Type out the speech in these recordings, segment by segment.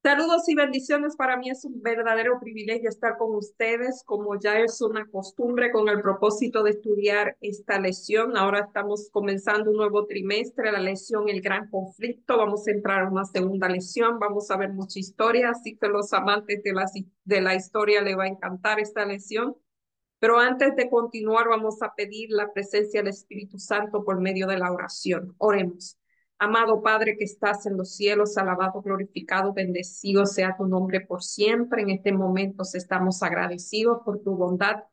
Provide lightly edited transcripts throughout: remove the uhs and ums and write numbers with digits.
Saludos y bendiciones. Para mí es un verdadero privilegio estar con ustedes, como ya es una costumbre, con el propósito de estudiar esta lección. Ahora estamos comenzando un nuevo trimestre, la lección El Gran Conflicto. Vamos a entrar a una segunda lección. Vamos a ver mucha historia, así que los amantes de la historia les va a encantar esta lección. Pero antes de continuar, vamos a pedir la presencia del Espíritu Santo por medio de la oración. Oremos. Amado Padre que estás en los cielos, alabado, glorificado, bendecido sea tu nombre por siempre. En este momento estamos agradecidos por tu bondad,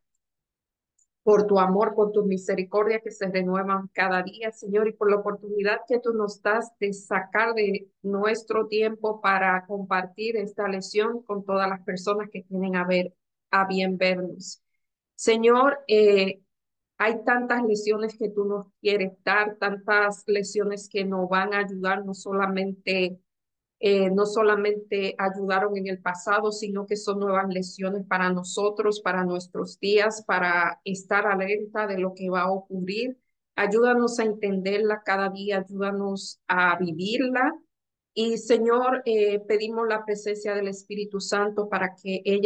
por tu amor, por tu misericordia que se renuevan cada día, Señor, y por la oportunidad que tú nos das de sacar de nuestro tiempo para compartir esta lección con todas las personas que tienen a bien vernos. Señor, hay tantas lecciones que tú nos quieres dar, tantas lecciones que nos van a ayudar, no solamente ayudaron en el pasado, sino que son nuevas lecciones para nosotros, para nuestros días, para estar alerta de lo que va a ocurrir. Ayúdanos a entenderla cada día, ayúdanos a vivirla. Y Señor, pedimos la presencia del Espíritu Santo para que él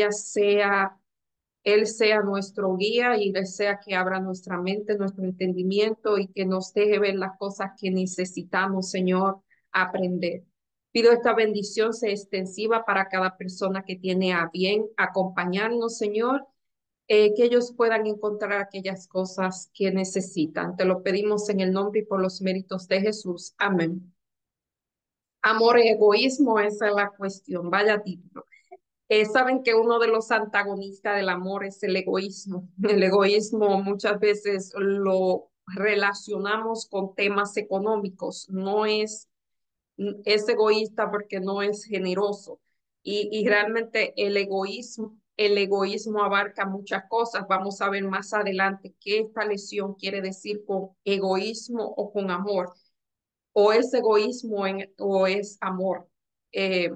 sea nuestro guía y desea que abra nuestra mente, nuestro entendimiento y que nos deje ver las cosas que necesitamos, Señor, aprender. Pido esta bendición sea extensiva para cada persona que tiene a bien acompañarnos, Señor, que ellos puedan encontrar aquellas cosas que necesitan. Te lo pedimos en el nombre y por los méritos de Jesús. Amén. Amor y egoísmo, esa es la cuestión. Vaya título. Saben que uno de los antagonistas del amor es el egoísmo. El egoísmo muchas veces lo relacionamos con temas económicos. Es egoísta porque no es generoso. Y realmente el egoísmo abarca muchas cosas. Vamos a ver más adelante qué esta lección quiere decir con egoísmo o con amor. O es egoísmo o es amor. Eh,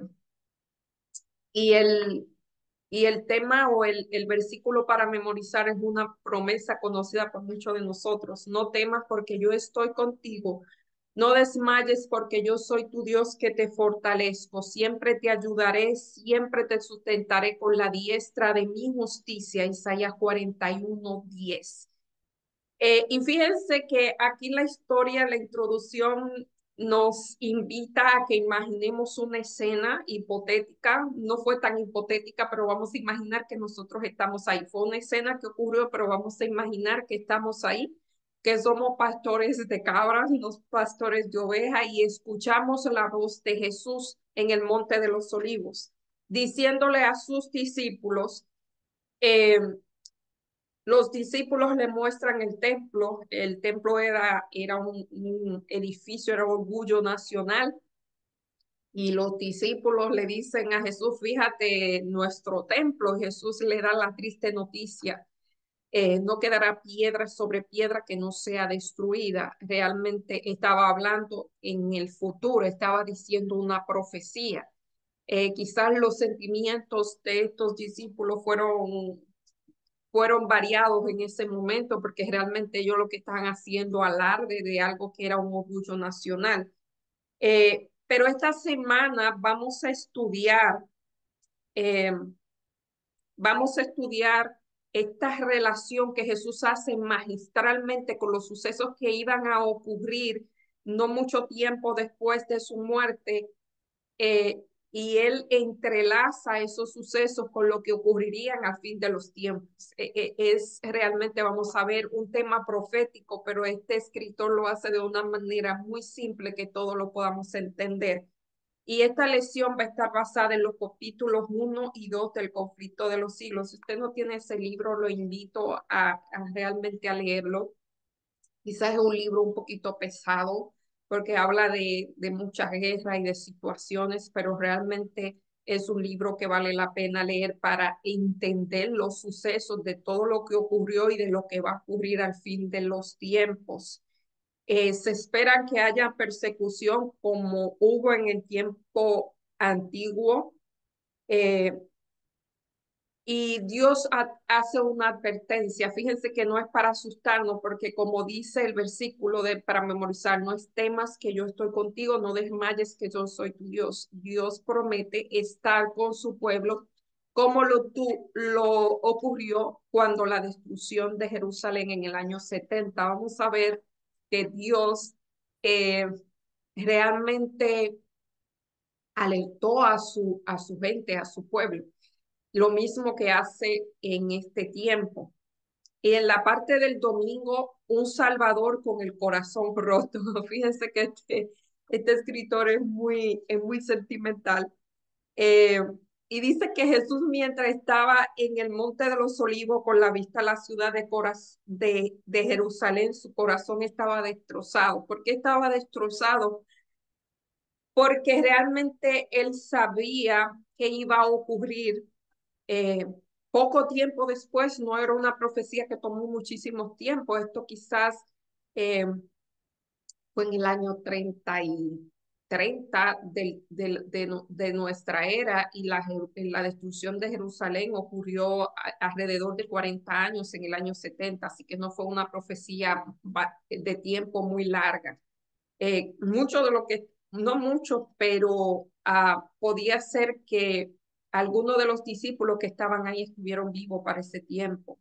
y el, y el tema o el versículo para memorizar es una promesa conocida por muchos de nosotros. No temas porque yo estoy contigo. No desmayes porque yo soy tu Dios que te fortalezco. Siempre te ayudaré, siempre te sustentaré con la diestra de mi justicia. Isaías 41:10. Y fíjense que aquí la historia, la introducción nos invita a que imaginemos una escena hipotética. No fue tan hipotética, pero vamos a imaginar que nosotros estamos ahí. Fue una escena que ocurrió, pero vamos a imaginar que estamos ahí, que somos pastores de cabras, los pastores de ovejas, y escuchamos la voz de Jesús en el Monte de los Olivos, diciéndole a sus discípulos, eh, los discípulos le muestran el templo era un edificio, era orgullo nacional, y los discípulos le dicen a Jesús, fíjate nuestro templo. Jesús le da la triste noticia, no quedará piedra sobre piedra que no sea destruida. Realmente estaba hablando en el futuro, estaba diciendo una profecía. Quizás los sentimientos de estos discípulos fueron variados en ese momento, porque realmente ellos lo que estaban haciendo alarde de algo que era un orgullo nacional. Pero esta semana eh, vamos a estudiar esta relación que Jesús hace magistralmente con los sucesos que iban a ocurrir no mucho tiempo después de su muerte, eh, y él entrelaza esos sucesos con lo que ocurrirían al fin de los tiempos. Es realmente, vamos a ver, un tema profético, pero este escritor lo hace de una manera muy simple que todos lo podamos entender. Y esta lección va a estar basada en los capítulos 1 y 2 del Conflicto de los Siglos. Si usted no tiene ese libro, lo invito a realmente a leerlo. Quizás es un libro un poquito pesado porque habla de muchas guerras y de situaciones, pero realmente es un libro que vale la pena leer para entender los sucesos de todo lo que ocurrió y de lo que va a ocurrir al fin de los tiempos. Se espera que haya persecución como hubo en el tiempo antiguo, eh, Y Dios hace una advertencia. Fíjense que no es para asustarnos, porque como dice el versículo para memorizar, no es temas que yo estoy contigo, no desmayes que yo soy tu Dios. Dios promete estar con su pueblo como lo ocurrió cuando la destrucción de Jerusalén en el año 70. Vamos a ver que Dios eh, realmente alertó a su gente, a su pueblo, lo mismo que hace en este tiempo. Y en la parte del domingo, un Salvador con el corazón roto. Fíjense que este escritor es muy sentimental. Eh, y dice que Jesús, mientras estaba en el Monte de los Olivos con la vista a la ciudad de Jerusalén, su corazón estaba destrozado. ¿Por qué estaba destrozado? Porque realmente él sabía que iba a ocurrir eh, poco tiempo después. No era una profecía que tomó muchísimo tiempo. Esto quizás eh, fue en el año 30 de nuestra era, y la destrucción de Jerusalén ocurrió alrededor de 40 años, en el año 70, así que no fue una profecía de tiempo muy larga. Mucho de lo que, no mucho, pero podía ser que algunos de los discípulos que estaban ahí estuvieron vivos para ese tiempo,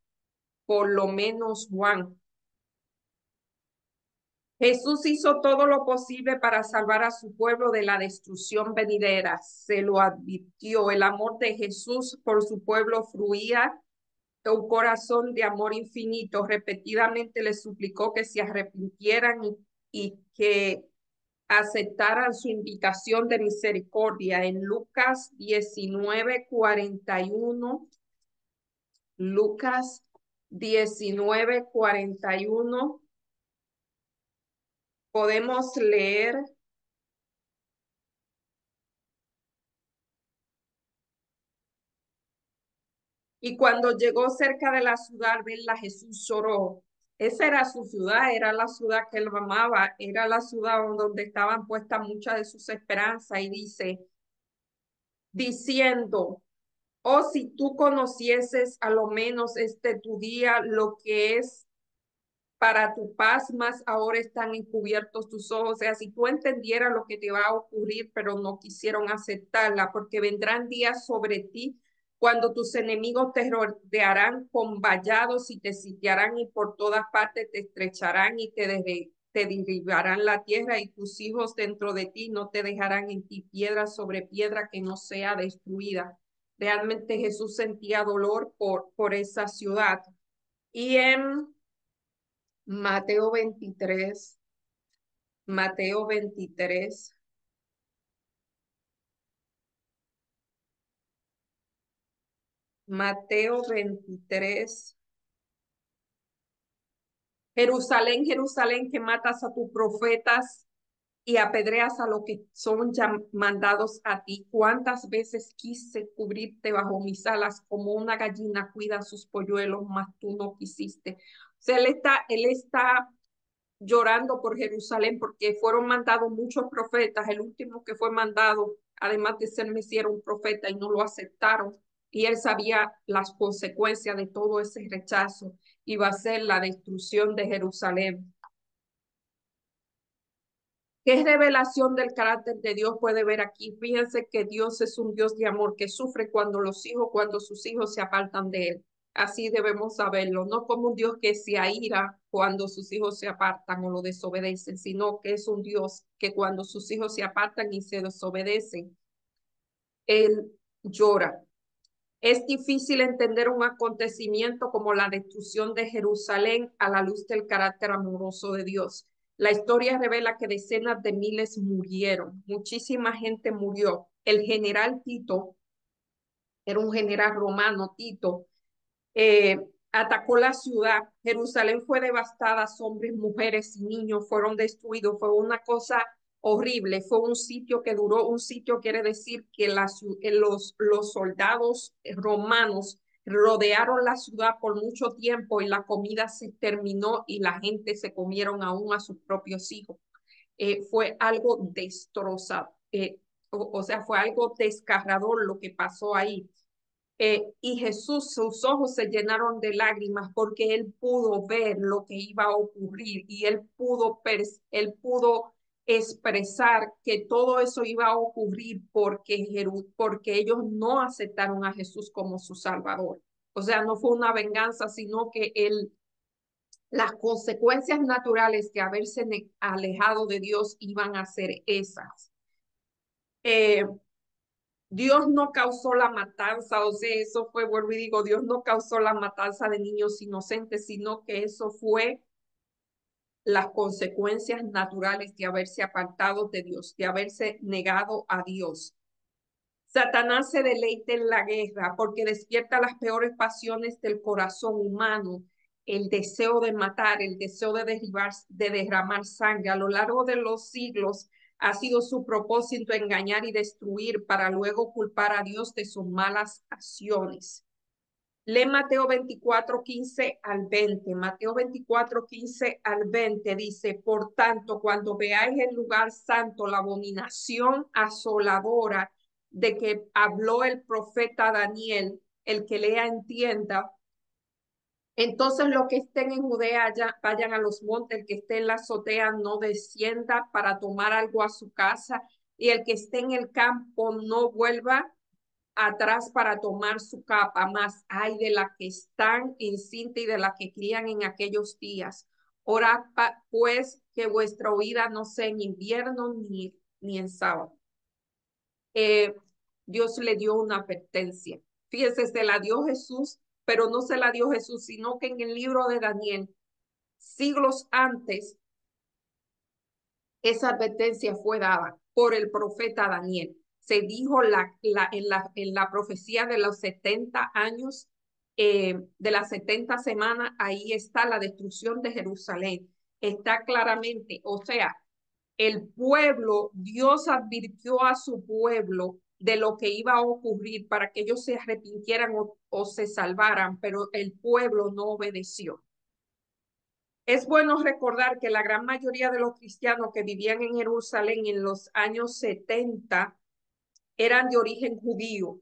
por lo menos Juan. Jesús hizo todo lo posible para salvar a su pueblo de la destrucción venidera. Se lo advirtió. El amor de Jesús por su pueblo fluía de un corazón de amor infinito. Repetidamente le suplicó que se arrepintieran y que aceptaran su invitación de misericordia. En Lucas 19:41, Lucas 19:41, podemos leer: y cuando llegó cerca de la ciudad, verla, Jesús lloró. Esa era su ciudad, era la ciudad que él amaba, era la ciudad donde estaban puestas muchas de sus esperanzas, y dice, diciendo: oh, si tú conocieses a lo menos este tu día, lo que es para tu paz, más ahora están encubiertos tus ojos. O sea, si tú entendieras lo que te va a ocurrir, pero no quisieron aceptarla, porque vendrán días sobre ti cuando tus enemigos te rodearán con vallados y te sitiarán, y por todas partes te estrecharán y te derribarán la tierra, y tus hijos dentro de ti no te dejarán en ti piedra sobre piedra que no sea destruida. Realmente Jesús sentía dolor por esa ciudad. Y en Mateo 23, Mateo 23, Mateo 23. Jerusalén, Jerusalén, que matas a tus profetas y apedreas a los que son mandados a ti. ¿Cuántas veces quise cubrirte bajo mis alas, como una gallina cuida sus polluelos, mas tú no quisiste? O sea, él está llorando por Jerusalén porque fueron mandados muchos profetas. El último que fue mandado, además de ser Mesías, era un profeta, y no lo aceptaron. Y él sabía las consecuencias de todo ese rechazo. Iba a ser la destrucción de Jerusalén. ¿Qué revelación del carácter de Dios puede ver aquí? Fíjense que Dios es un Dios de amor que sufre cuando sus hijos se apartan de él. Así debemos saberlo, no como un Dios que se aira cuando sus hijos se apartan o lo desobedecen, sino que es un Dios que cuando sus hijos se apartan y se desobedecen, él llora. Es difícil entender un acontecimiento como la destrucción de Jerusalén a la luz del carácter amoroso de Dios. La historia revela que decenas de miles murieron, muchísima gente murió. El general Tito, era un general romano, Tito, eh, atacó la ciudad. Jerusalén fue devastada, hombres, mujeres y niños fueron destruidos. Fue una cosa horrible. Fue un sitio que duró. Un sitio quiere decir que los soldados romanos rodearon la ciudad por mucho tiempo, y la comida se terminó y la gente se comieron aún a sus propios hijos. Fue algo destrozado. O sea, fue algo desgarrador lo que pasó ahí. Y Jesús, sus ojos se llenaron de lágrimas porque él pudo ver lo que iba a ocurrir y él pudo expresar que todo eso iba a ocurrir porque ellos no aceptaron a Jesús como su Salvador. O sea, no fue una venganza, sino que las consecuencias naturales de haberse alejado de Dios iban a ser esas. Eh, Dios no causó la matanza, o sea, eso fue, vuelvo y digo, Dios no causó la matanza de niños inocentes, sino que eso fue las consecuencias naturales de haberse apartado de Dios, de haberse negado a Dios. Satanás se deleita en la guerra porque despierta las peores pasiones del corazón humano, el deseo de matar, el deseo de derramar sangre. A lo largo de los siglos ha sido su propósito engañar y destruir para luego culpar a Dios de sus malas acciones. Lee Mateo 24:15 al 20. Mateo 24:15 al 20 dice, por tanto, cuando veáis el lugar santo, la abominación asoladora de que habló el profeta Daniel, el que lea entienda, entonces los que estén en Judea vayan a los montes, el que esté en la azotea no descienda para tomar algo a su casa, y el que esté en el campo no vuelva atrás para tomar su capa, más hay de la que están encinta y de la que crían en aquellos días. Orad pues que vuestra huida no sea en invierno ni en sábado. Eh, Dios le dio una advertencia. Fíjense, se la dio Jesús, pero no se la dio Jesús, sino que en el libro de Daniel, siglos antes, esa advertencia fue dada por el profeta Daniel. Se dijo en la profecía de los 70 años, de las 70 semanas, ahí está la destrucción de Jerusalén. Está claramente, o sea, el pueblo, Dios advirtió a su pueblo de lo que iba a ocurrir para que ellos se arrepintieran o se salvaran, pero el pueblo no obedeció. Es bueno recordar que la gran mayoría de los cristianos que vivían en Jerusalén en los años 70 eran de origen judío.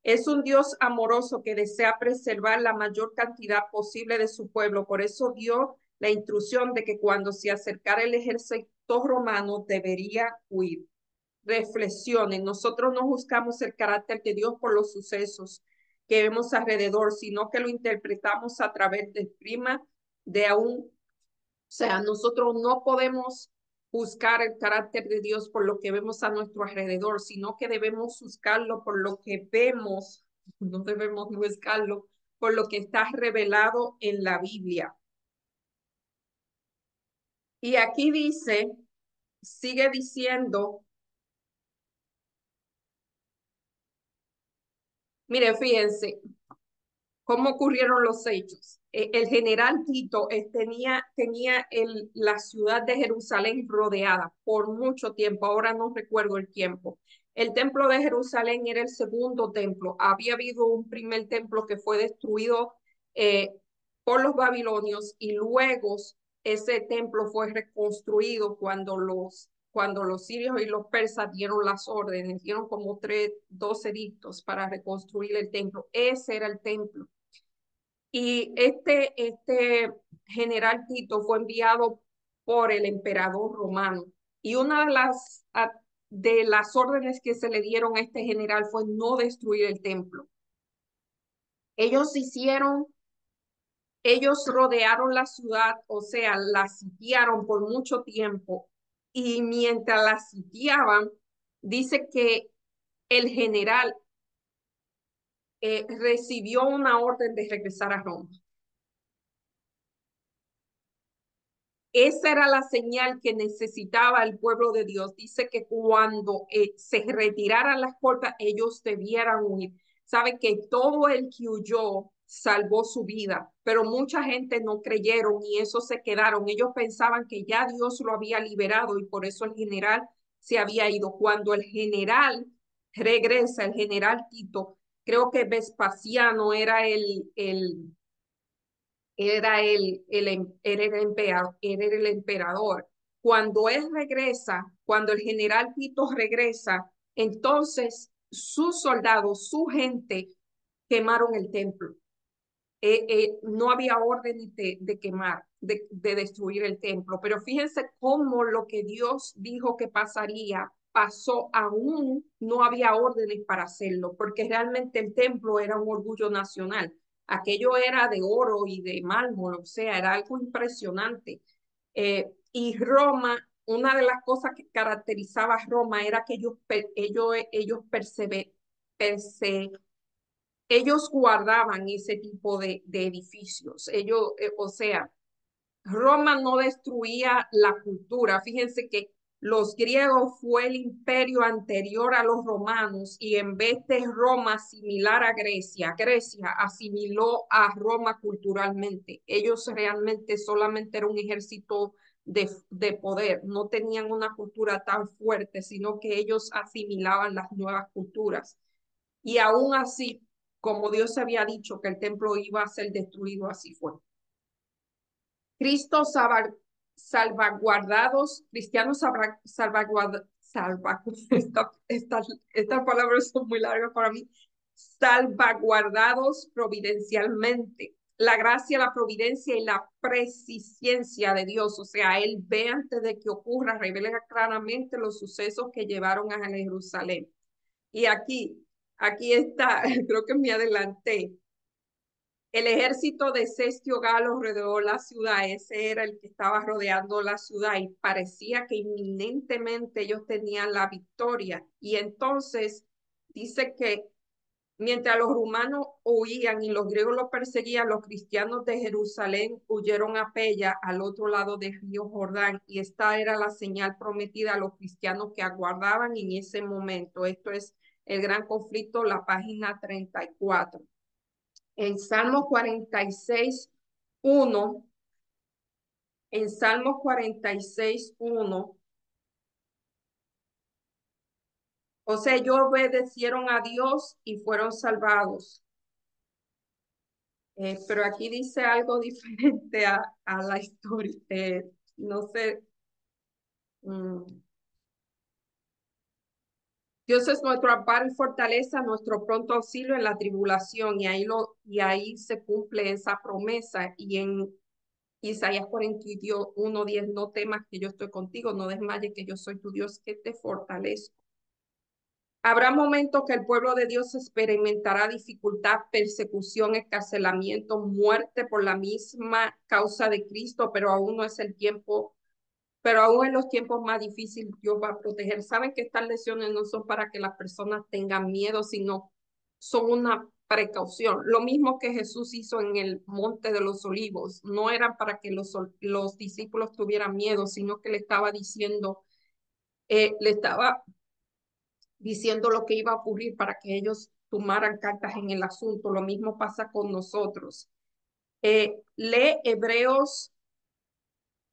Es un Dios amoroso que desea preservar la mayor cantidad posible de su pueblo. Por eso dio la instrucción de que cuando se acercara el ejército romano debería huir. Reflexionen, nosotros no buscamos el carácter de Dios por los sucesos que vemos alrededor, sino que lo interpretamos a través del clima de un o sea, nosotros no podemos buscar el carácter de Dios por lo que vemos a nuestro alrededor, sino que debemos buscarlo por lo que vemos, no debemos buscarlo por lo que está revelado en la Biblia. Y aquí dice, sigue diciendo, mire, fíjense, cómo ocurrieron los hechos. El general Tito tenía la ciudad de Jerusalén rodeada por mucho tiempo, ahora no recuerdo el tiempo. El templo de Jerusalén era el segundo templo. Había habido un primer templo que fue destruido eh, por los babilonios y luego ese templo fue reconstruido cuando los sirios y los persas dieron las órdenes, dieron como 12 edictos para reconstruir el templo. Ese era el templo. Y este general Tito fue enviado por el emperador romano. Y una de las órdenes que se le dieron a este general fue no destruir el templo. Ellos hicieron, ellos rodearon la ciudad, o sea, la sitiaron por mucho tiempo. Y mientras la sitiaban, dice que el general recibió una orden de regresar a Roma. Esa era la señal que necesitaba el pueblo de Dios. Dice que cuando se retiraran las puertas, ellos debieran huir. Sabe que todo el que huyó salvó su vida, pero mucha gente no creyeron y eso se quedaron. Ellos pensaban que ya Dios lo había liberado y por eso el general se había ido. Cuando el general regresa, el general Tito, creo que Vespasiano era el emperador. Cuando él regresa, cuando el general Tito regresa, entonces sus soldados, su gente, quemaron el templo. No había orden de quemar, de destruir el templo. Pero fíjense cómo lo que Dios dijo que pasaría pasó, aún no había órdenes para hacerlo, porque realmente el templo era un orgullo nacional. Aquello era de oro y de mármol, o sea, era algo impresionante. Y Roma, una de las cosas que caracterizaba a Roma era que ellos ellos guardaban ese tipo de edificios. Ellos, o sea, Roma no destruía la cultura. Fíjense que los griegos fue el imperio anterior a los romanos y en vez de Roma asimilar a Grecia, Grecia asimiló a Roma culturalmente. Ellos realmente solamente era un ejército de poder, no tenían una cultura tan fuerte, sino que ellos asimilaban las nuevas culturas. Y aún así, como Dios había dicho que el templo iba a ser destruido, así fue. Cristo salvaguardados, cristianos estas palabras son muy largas para mí, salvaguardados providencialmente. La gracia, la providencia y la presciencia de Dios, o sea, Él ve antes de que ocurra, revela claramente los sucesos que llevaron a Jerusalén. Y aquí está, creo que me adelanté. El ejército de Cestio Galo rodeó la ciudad, ese era el que estaba rodeando la ciudad y parecía que inminentemente ellos tenían la victoria. Y entonces dice que mientras los romanos huían y los griegos los perseguían, los cristianos de Jerusalén huyeron a Pella, al otro lado del río Jordán, y esta era la señal prometida a los cristianos que aguardaban en ese momento. Esto es el gran conflicto, la página 34. En Salmo 46, 1, en Salmo 46, 1, o sea, ellos obedecieron a Dios y fueron salvados. Pero aquí dice algo diferente a la historia. No sé. mm, Dios es nuestro amparo y fortaleza, nuestro pronto auxilio en la tribulación, y ahí se cumple esa promesa. Y en Isaías 41:10, no temas que yo estoy contigo, no desmayes que yo soy tu Dios que te fortalezco. Habrá momentos que el pueblo de Dios experimentará dificultad, persecución, encarcelamiento, muerte por la misma causa de Cristo, pero aún no es el tiempo, pero aún en los tiempos más difíciles Dios va a proteger. Saben que estas lesiones no son para que las personas tengan miedo, sino son una precaución. Lo mismo que Jesús hizo en el Monte de los Olivos, no eran para que los discípulos tuvieran miedo, sino que le estaba diciendo lo que iba a ocurrir para que ellos tomaran cartas en el asunto. Lo mismo pasa con nosotros. Lee Hebreos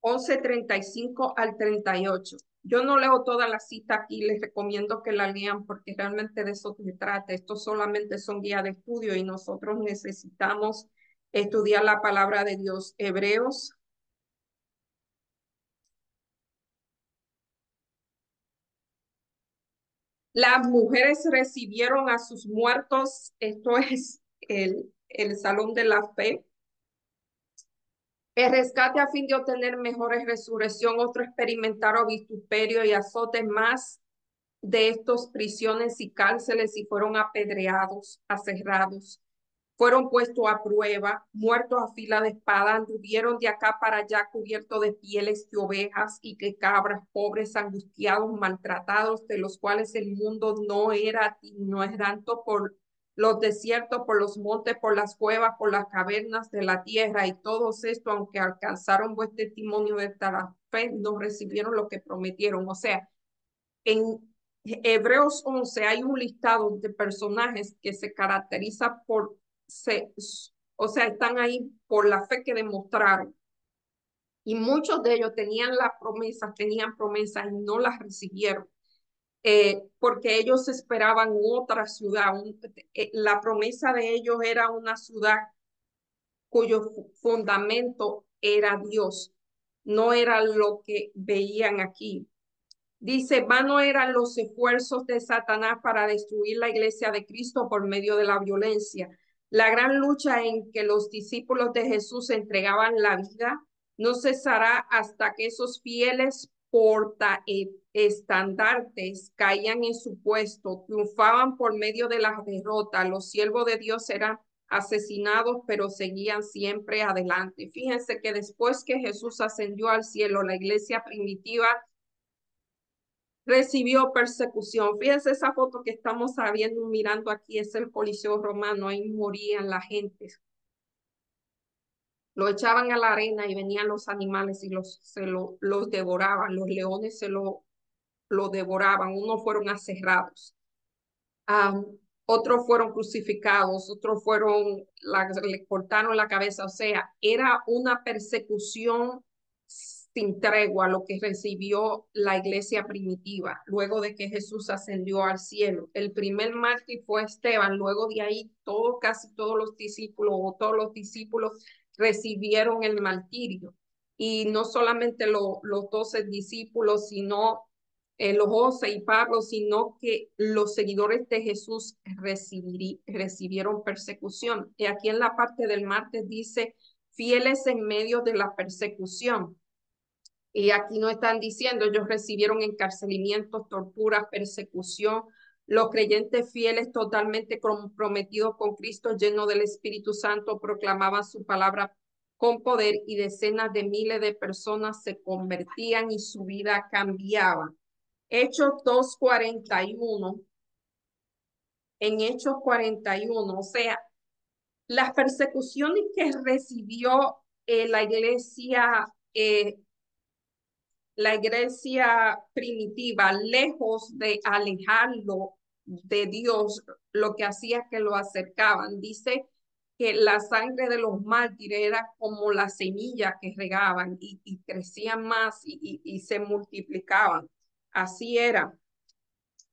11:35 al 38. Yo no leo toda la cita aquí, les recomiendo que la lean porque realmente de eso se trata. Esto solamente son guías de estudio y nosotros necesitamos estudiar la palabra de Dios. Hebreos. Las mujeres recibieron a sus muertos, esto es el Salón de la Fe. El rescate a fin de obtener mejores resurrección, otro experimentaron vituperio y azotes más de estos prisiones y cárceles y fueron apedreados, aserrados, fueron puestos a prueba, muertos a fila de espada, anduvieron de acá para allá cubiertos de pieles de ovejas y de cabras, pobres, angustiados, maltratados, de los cuales el mundo no era tanto por los desiertos, por los montes, por las cuevas, por las cavernas de la tierra, y todos estos, aunque alcanzaron buen testimonio de esta fe, no recibieron lo que prometieron. O sea, en Hebreos 11 hay un listado de personajes que se caracteriza o sea, están ahí por la fe que demostraron. Y muchos de ellos tenían promesas y no las recibieron, porque ellos esperaban otra ciudad. La promesa de ellos era una ciudad cuyo fundamento era Dios, no era lo que veían aquí. Dice, vano eran los esfuerzos de Satanás para destruir la iglesia de Cristo por medio de la violencia. La gran lucha en que los discípulos de Jesús entregaban la vida no cesará hasta que esos fieles estandartes caían en su puesto, triunfaban por medio de la derrota. Los siervos de Dios eran asesinados, pero seguían siempre adelante. Fíjense que después que Jesús ascendió al cielo, la iglesia primitiva recibió persecución. Fíjense esa foto que estamos viendo, mirando aquí, es el Coliseo Romano, ahí morían la gente. Lo echaban a la arena y venían los animales y los devoraban, los leones lo devoraban, unos fueron aserrados, um, otros fueron crucificados, otros le cortaron la cabeza, o sea, era una persecución sin tregua lo que recibió la iglesia primitiva luego de que Jesús ascendió al cielo. El primer mártir fue Esteban, luego de ahí casi todos los discípulos o todos los discípulos recibieron el martirio. Y no solamente los 12 discípulos, sino los 11 y Pablo, sino que los seguidores de Jesús recibieron persecución. Y aquí en la parte del martes dice, fieles en medio de la persecución. Y aquí no están diciendo, ellos recibieron encarcelamientos, torturas, persecución. Los creyentes fieles totalmente comprometidos con Cristo, llenos del Espíritu Santo, proclamaban su palabra con poder y decenas de miles de personas se convertían y su vida cambiaba. Hechos 2:41, en Hechos 41, o sea, las persecuciones que recibió la iglesia primitiva, lejos de alejarlo de Dios, lo que hacía que lo acercaban. Dice que la sangre de los mártires era como la semilla que regaban y crecían más y se multiplicaban. Así era.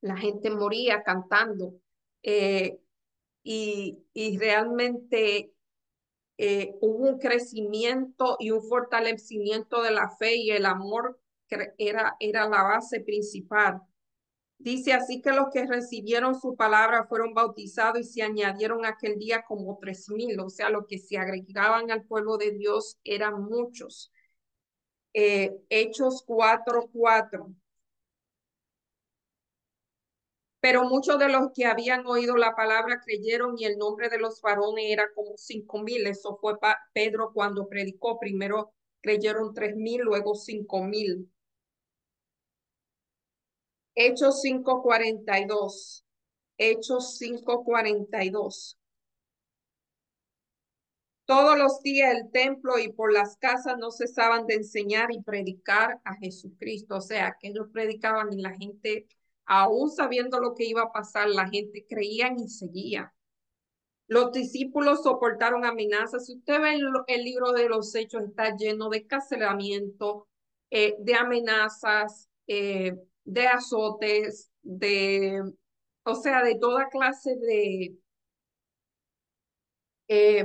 La gente moría cantando eh, y realmente hubo un crecimiento y un fortalecimiento de la fe y el amor que era la base principal. Dice así que los que recibieron su palabra fueron bautizados y se añadieron aquel día como 3,000, o sea, los que se agregaban al pueblo de Dios eran muchos. Hechos 4:4. Pero muchos de los que habían oído la palabra creyeron y el nombre de los varones era como 5,000. Eso fue Pedro cuando predicó. Primero creyeron 3,000, luego 5,000. Hechos 5:42. Hechos 5:42. Todos los días el templo y por las casas no cesaban de enseñar y predicar a Jesucristo. O sea, que ellos predicaban y la gente, aún sabiendo lo que iba a pasar, la gente creía y seguía. Los discípulos soportaron amenazas. Si usted ve el libro de los Hechos, está lleno de encarcelamiento, de amenazas, de azotes, o sea, de toda clase eh,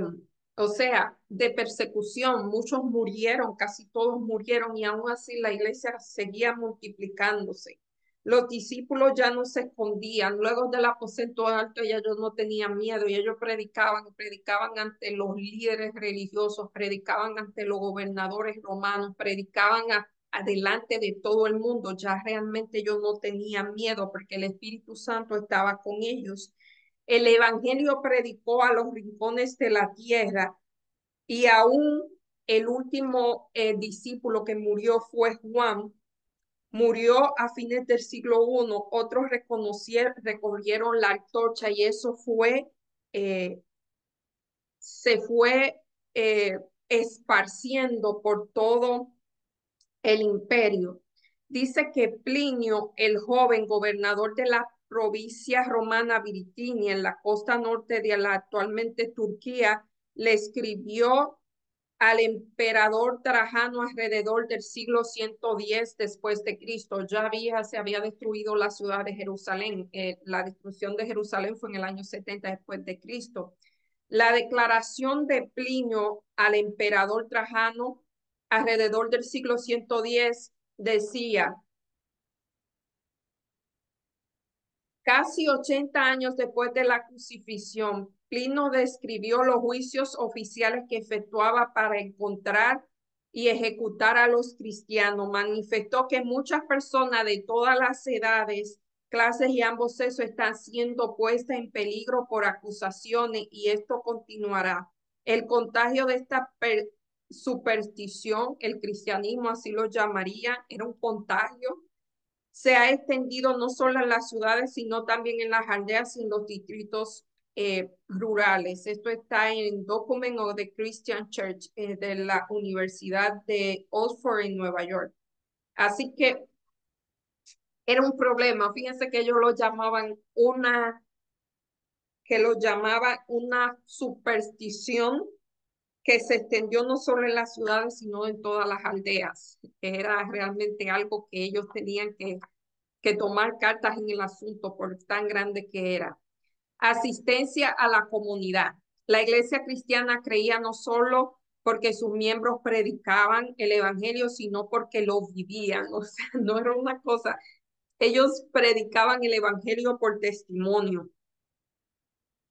o sea, de persecución. Muchos murieron, casi todos murieron y aún así la iglesia seguía multiplicándose. Los discípulos ya no se escondían. Luego del aposento alto, ellos no tenían miedo y ellos predicaban ante los líderes religiosos, predicaban ante los gobernadores romanos, predicaban adelante de todo el mundo. Ya realmente ellos no tenían miedo porque el Espíritu Santo estaba con ellos. El evangelio predicó a los rincones de la tierra y aún el último discípulo que murió fue Juan. Murió a fines del siglo I. Otros recogieron la antorcha y eso eh, se fue eh, esparciendo por todo el imperio. Dice que Plinio, el joven gobernador de la provincia romana Bitinia, en la costa norte de la actualmente Turquía, le escribió al emperador Trajano alrededor del siglo 110 después de Cristo. Se había destruido la ciudad de Jerusalén. La destrucción de Jerusalén fue en el año 70 después de Cristo. La declaración de Plinio al emperador Trajano alrededor del siglo 110 decía, casi 80 años después de la crucifixión, Plino describió los juicios oficiales que efectuaba para encontrar y ejecutar a los cristianos. Manifestó que muchas personas de todas las edades, clases y ambos sexos están siendo puestas en peligro por acusaciones y esto continuará. El contagio de esta superstición, el cristianismo así lo llamaría, era un contagio, se ha extendido no solo en las ciudades, sino también en las aldeas y en los distritos rurales. Esto está en Document of the Christian Church de la Universidad de Oxford en Nueva York. Así que era un problema. Fíjense que ellos lo llamaban una superstición que se extendió no solo en las ciudades, sino en todas las aldeas. Era realmente algo que ellos tenían que tomar cartas en el asunto por tan grande que era. Asistencia a la comunidad. La iglesia cristiana creía no solo porque sus miembros predicaban el evangelio, sino porque lo vivían. O sea, no era una cosa. Ellos predicaban el evangelio por testimonio.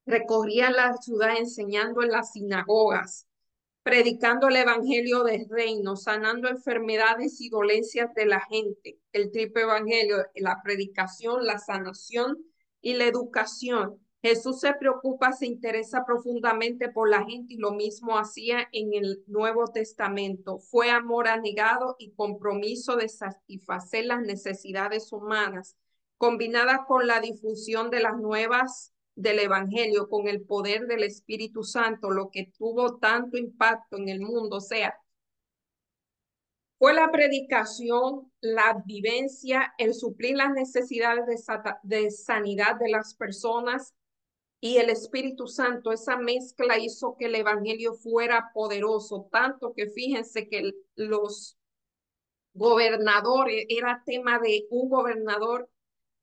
Recorrían la ciudad enseñando en las sinagogas, predicando el evangelio del reino, sanando enfermedades y dolencias de la gente. El triple evangelio, la predicación, la sanación y la educación. Jesús se preocupa, se interesa profundamente por la gente y lo mismo hacía en el Nuevo Testamento. Fue amor anegado y compromiso de satisfacer las necesidades humanas, combinadas con la difusión de las nuevas del Evangelio con el poder del Espíritu Santo, lo que tuvo tanto impacto en el mundo. O sea, fue la predicación, la vivencia, el suplir las necesidades de sanidad de las personas y el Espíritu Santo. Esa mezcla hizo que el Evangelio fuera poderoso, tanto que fíjense que los gobernadores, era tema de un gobernador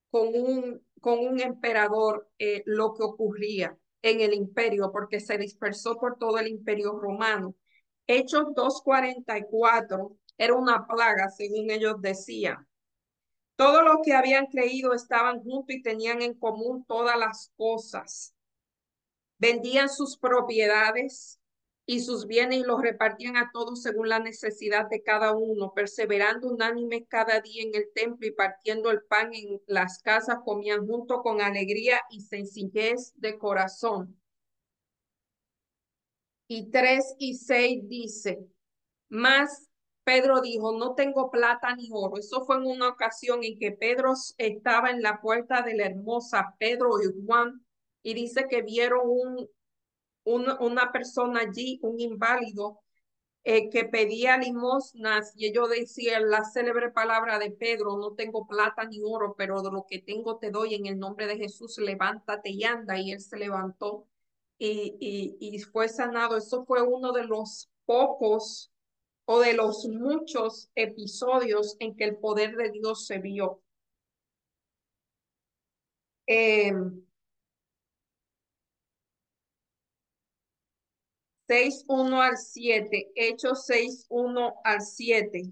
con un emperador lo que ocurría en el imperio, porque se dispersó por todo el imperio romano. Hechos 2:44 era una plaga, según ellos decían. Todos los que habían creído estaban juntos y tenían en común todas las cosas. Vendían sus propiedades y sus bienes y los repartían a todos según la necesidad de cada uno, perseverando unánime cada día en el templo y partiendo el pan en las casas, comían junto con alegría y sencillez de corazón. Y 3:6 dice, más Pedro dijo, no tengo plata ni oro. Eso fue en una ocasión en que Pedro estaba en la puerta de la hermosa, Pedro y Juan, y dice que vieron una persona allí, un inválido, que pedía limosnas y ellos decían la célebre palabra de Pedro, no tengo plata ni oro, pero de lo que tengo te doy en el nombre de Jesús, levántate y anda. Y él se levantó y fue sanado. Eso fue uno de los pocos o de los muchos episodios en que el poder de Dios se vio. Eh, 6:1 al 7, Hechos 6:1 al 7.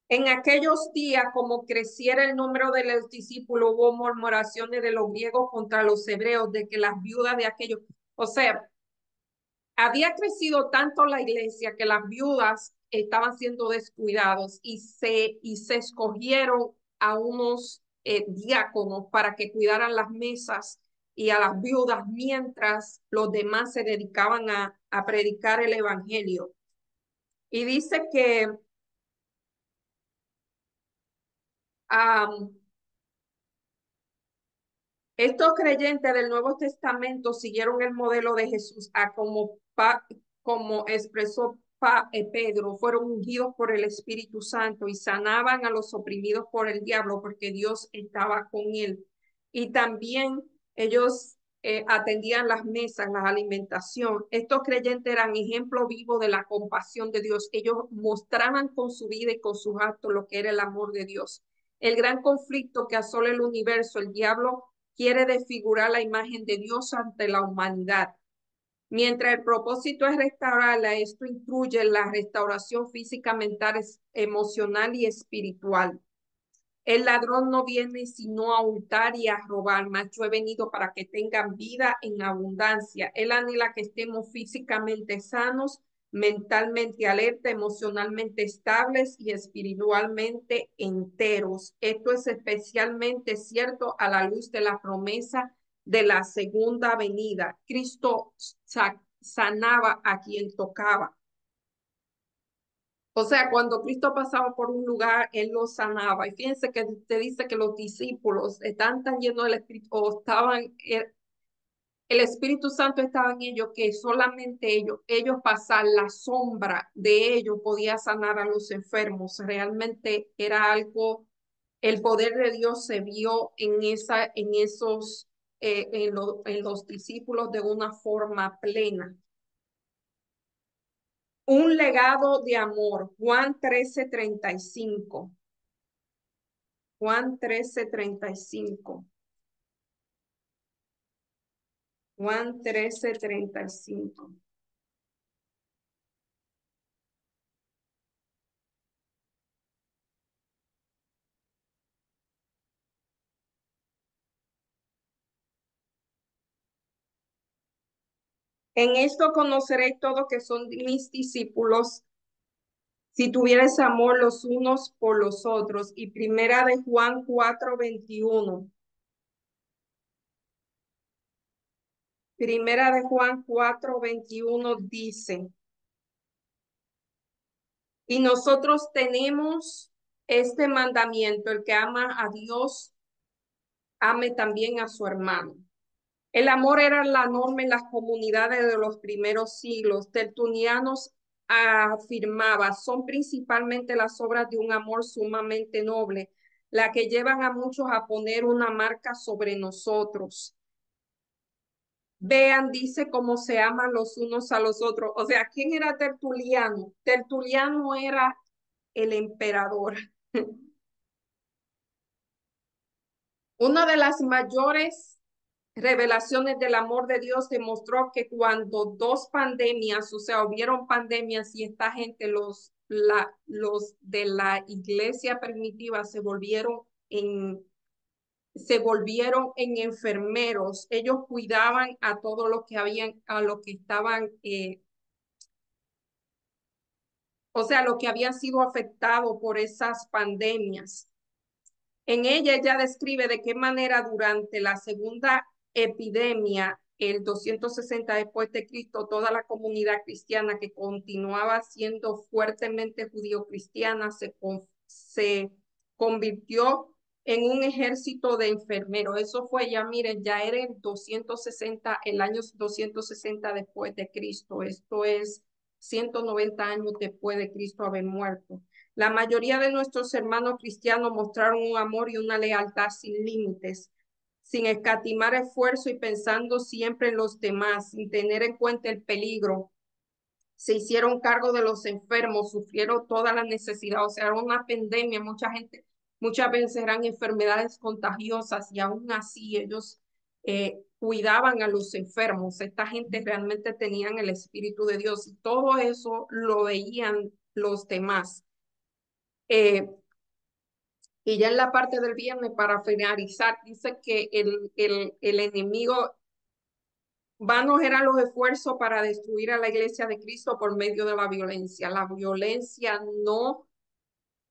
En aquellos días, como creciera el número de los discípulos, hubo murmuraciones de los griegos contra los hebreos, de que las viudas de aquellos, o sea, había crecido tanto la iglesia que las viudas estaban siendo descuidados y se escogieron a unos diáconos para que cuidaran las mesas y a las viudas mientras los demás se dedicaban a predicar el evangelio. Y dice que um, estos creyentes del Nuevo Testamento siguieron el modelo de Jesús, como expresó Pedro, fueron ungidos por el Espíritu Santo y sanaban a los oprimidos por el diablo porque Dios estaba con él. Y también ellos atendían las mesas, la alimentación. Estos creyentes eran ejemplo vivo de la compasión de Dios. Ellos mostraban con su vida y con sus actos lo que era el amor de Dios. El gran conflicto que asola el universo, el diablo quiere desfigurar la imagen de Dios ante la humanidad. Mientras el propósito es restaurarla, esto incluye la restauración física, mental, emocional y espiritual. El ladrón no viene sino a hurtar y a robar, mas yo he venido para que tengan vida en abundancia. Él anhela que estemos físicamente sanos, mentalmente alerta, emocionalmente estables y espiritualmente enteros. Esto es especialmente cierto a la luz de la promesa de la segunda venida. Cristo sanaba a quien tocaba. O sea, cuando Cristo pasaba por un lugar, Él los sanaba. Y fíjense que te dice que los discípulos están tan llenos del Espíritu, o estaban, el Espíritu Santo estaba en ellos, que solamente ellos pasar la sombra de ellos podía sanar a los enfermos. Realmente era algo, el poder de Dios se vio en esos, en los discípulos de una forma plena. Un legado de amor, Juan 13:35. Juan 13:35. Juan 13:35. En esto conoceréis todo que son mis discípulos, si tuvierais amor los unos por los otros. Y primera de Juan 4:21. Primera de Juan 4:21 dice, y nosotros tenemos este mandamiento: el que ama a Dios, ame también a su hermano. El amor era la norma en las comunidades de los primeros siglos. Tertulianos afirmaba, son principalmente las obras de un amor sumamente noble, la que llevan a muchos a poner una marca sobre nosotros. Vean, dice cómo se aman los unos a los otros. O sea, ¿quién era Tertuliano? Tertuliano era el emperador. Una de las mayores revelaciones del amor de Dios demostró que cuando dos pandemias, o sea, hubieron pandemias y esta gente, los de la iglesia primitiva se volvieron en enfermeros. Ellos cuidaban a todos los que habían, a los que estaban, o sea, los que habían sido afectados por esas pandemias. En ella describe de qué manera durante la segunda epidemia, el 260 después de Cristo, toda la comunidad cristiana que continuaba siendo fuertemente judío-cristiana se convirtió en un ejército de enfermeros. Eso fue ya, miren, ya era el año 260 después de Cristo. Esto es 190 años después de Cristo haber muerto. La mayoría de nuestros hermanos cristianos mostraron un amor y una lealtad sin límites, sin escatimar esfuerzo y pensando siempre en los demás, sin tener en cuenta el peligro. Se hicieron cargo de los enfermos, sufrieron toda la necesidad, o sea, era una pandemia, mucha gente, muchas veces eran enfermedades contagiosas y aún así ellos cuidaban a los enfermos. Esta gente realmente tenían el Espíritu de Dios y todo eso lo veían los demás. Y ya en la parte del viernes, para finalizar, dice que el enemigo, vanos eran los esfuerzos para destruir a la iglesia de Cristo por medio de la violencia. La violencia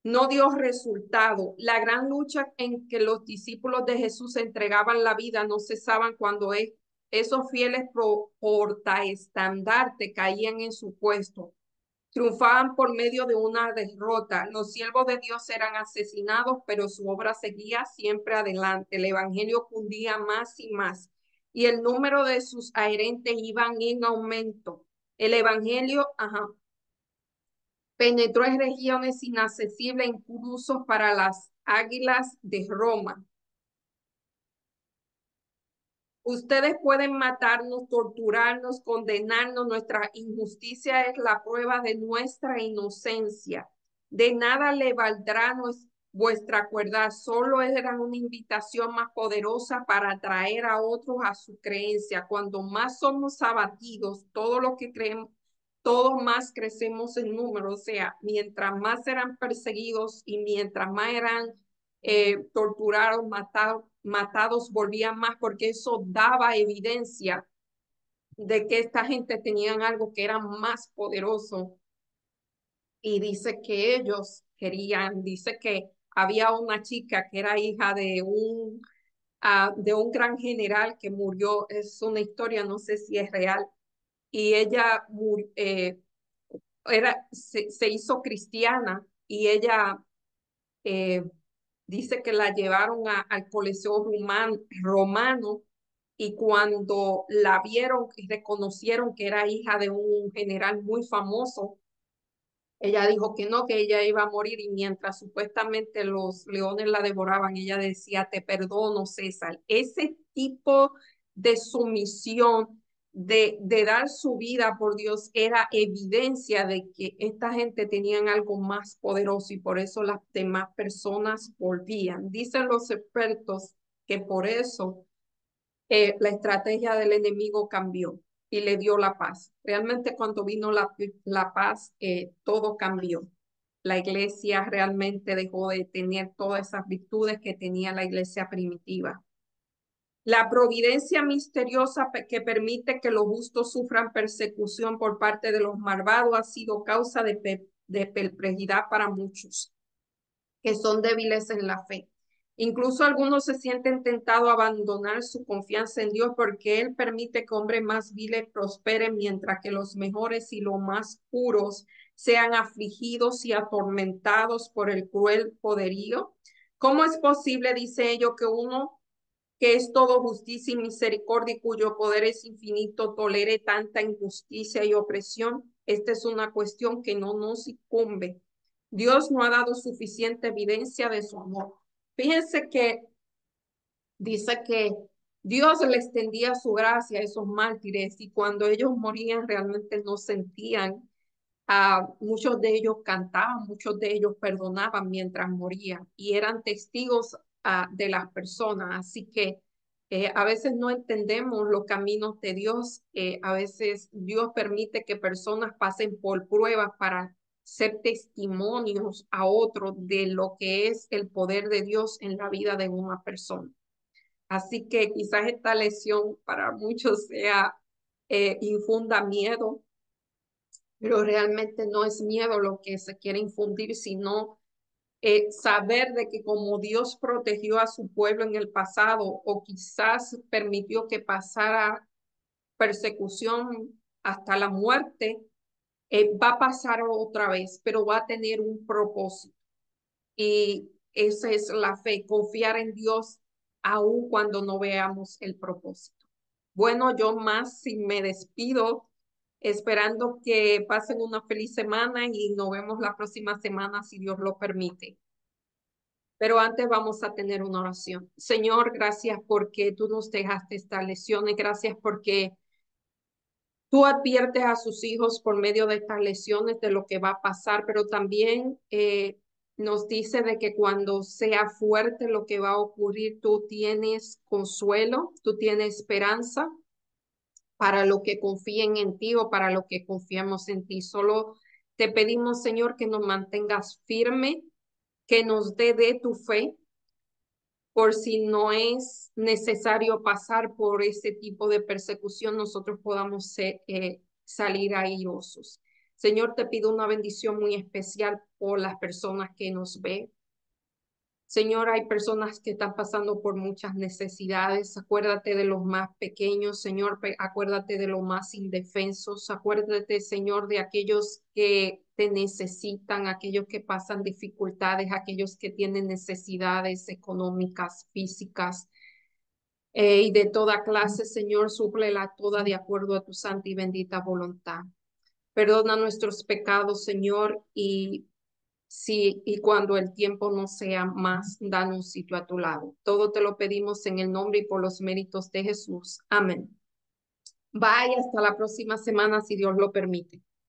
no dio resultado. La gran lucha en que los discípulos de Jesús entregaban la vida no cesaban cuando esos fieles portaestandarte caían en su puesto. Triunfaban por medio de una derrota. Los siervos de Dios eran asesinados, pero su obra seguía siempre adelante. El evangelio cundía más y más, y el número de sus adherentes iban en aumento. El evangelio, penetró en regiones inaccesibles, incluso para las águilas de Roma. Ustedes pueden matarnos, torturarnos, condenarnos. Nuestra injusticia es la prueba de nuestra inocencia. De nada le valdrá vuestra cuerdad. Solo era una invitación más poderosa para atraer a otros a su creencia. Cuando más somos abatidos, todo lo que creemos, todos más crecemos en número. O sea, mientras más eran perseguidos y mientras más eran torturados, matados, volvían más, porque eso daba evidencia de que esta gente tenían algo que era más poderoso. Y dice que ellos querían, dice que había una chica que era hija de un gran general que murió. Es una historia, no sé si es real. Y ella se hizo cristiana y ella eh, dice que la llevaron al Coliseo Romano, y cuando la vieron y reconocieron que era hija de un general muy famoso, ella dijo que ella iba a morir, y mientras supuestamente los leones la devoraban, ella decía, te perdono, César. Ese tipo de sumisión, de dar su vida por Dios, era evidencia de que esta gente tenían algo más poderoso, y por eso las demás personas volvían. Dicen los expertos que por eso la estrategia del enemigo cambió y le dio la paz. Realmente cuando vino la paz, todo cambió. La iglesia realmente dejó de tener todas esas virtudes que tenía la iglesia primitiva. La providencia misteriosa que permite que los justos sufran persecución por parte de los malvados ha sido causa de perplejidad para muchos que son débiles en la fe. Incluso algunos se sienten tentados a abandonar su confianza en Dios, porque Él permite que hombres más viles prosperen, mientras que los mejores y los más puros sean afligidos y atormentados por el cruel poderío. ¿Cómo es posible, dice ello, que uno que es todo justicia y misericordia y cuyo poder es infinito, tolere tanta injusticia y opresión? Esta es una cuestión que no nos incumbe. Dios no ha dado suficiente evidencia de su amor. Fíjense que dice que Dios le extendía su gracia a esos mártires, y cuando ellos morían realmente no sentían. Muchos de ellos cantaban, muchos de ellos perdonaban mientras morían, y eran testigos de las personas. Así que a veces no entendemos los caminos de Dios. A veces Dios permite que personas pasen por pruebas para ser testimonios a otros de lo que es el poder de Dios en la vida de una persona. Así que quizás esta lección para muchos sea infunda miedo, pero realmente no es miedo lo que se quiere infundir, sino saber de que como Dios protegió a su pueblo en el pasado, o quizás permitió que pasara persecución hasta la muerte, va a pasar otra vez, pero va a tener un propósito. Y esa es la fe, confiar en Dios aun cuando no veamos el propósito. Bueno, yo más si me despido, esperando que pasen una feliz semana, y nos vemos la próxima semana si Dios lo permite. Pero antes vamos a tener una oración. Señor, gracias porque tú nos dejaste estas lecciones. Gracias porque tú adviertes a sus hijos por medio de estas lecciones de lo que va a pasar, pero también nos dice de que cuando sea fuerte lo que va a ocurrir, tú tienes consuelo, tú tienes esperanza para lo que confíen en ti o para lo que confiamos en ti. Solo te pedimos, Señor, que nos mantengas firme, que nos dé de tu fe, por si no es necesario pasar por ese tipo de persecución, nosotros podamos salir airosos. Señor, te pido una bendición muy especial por las personas que nos ven. Señor, hay personas que están pasando por muchas necesidades. Acuérdate de los más pequeños, Señor. Acuérdate de los más indefensos. Acuérdate, Señor, de aquellos que te necesitan, aquellos que pasan dificultades, aquellos que tienen necesidades económicas, físicas, y de toda clase, Señor. Súplela toda de acuerdo a tu santa y bendita voluntad. Perdona nuestros pecados, Señor, y sí, y cuando el tiempo no sea más, danos un sitio a tu lado. Todo te lo pedimos en el nombre y por los méritos de Jesús. Amén. Bye, hasta la próxima semana, si Dios lo permite.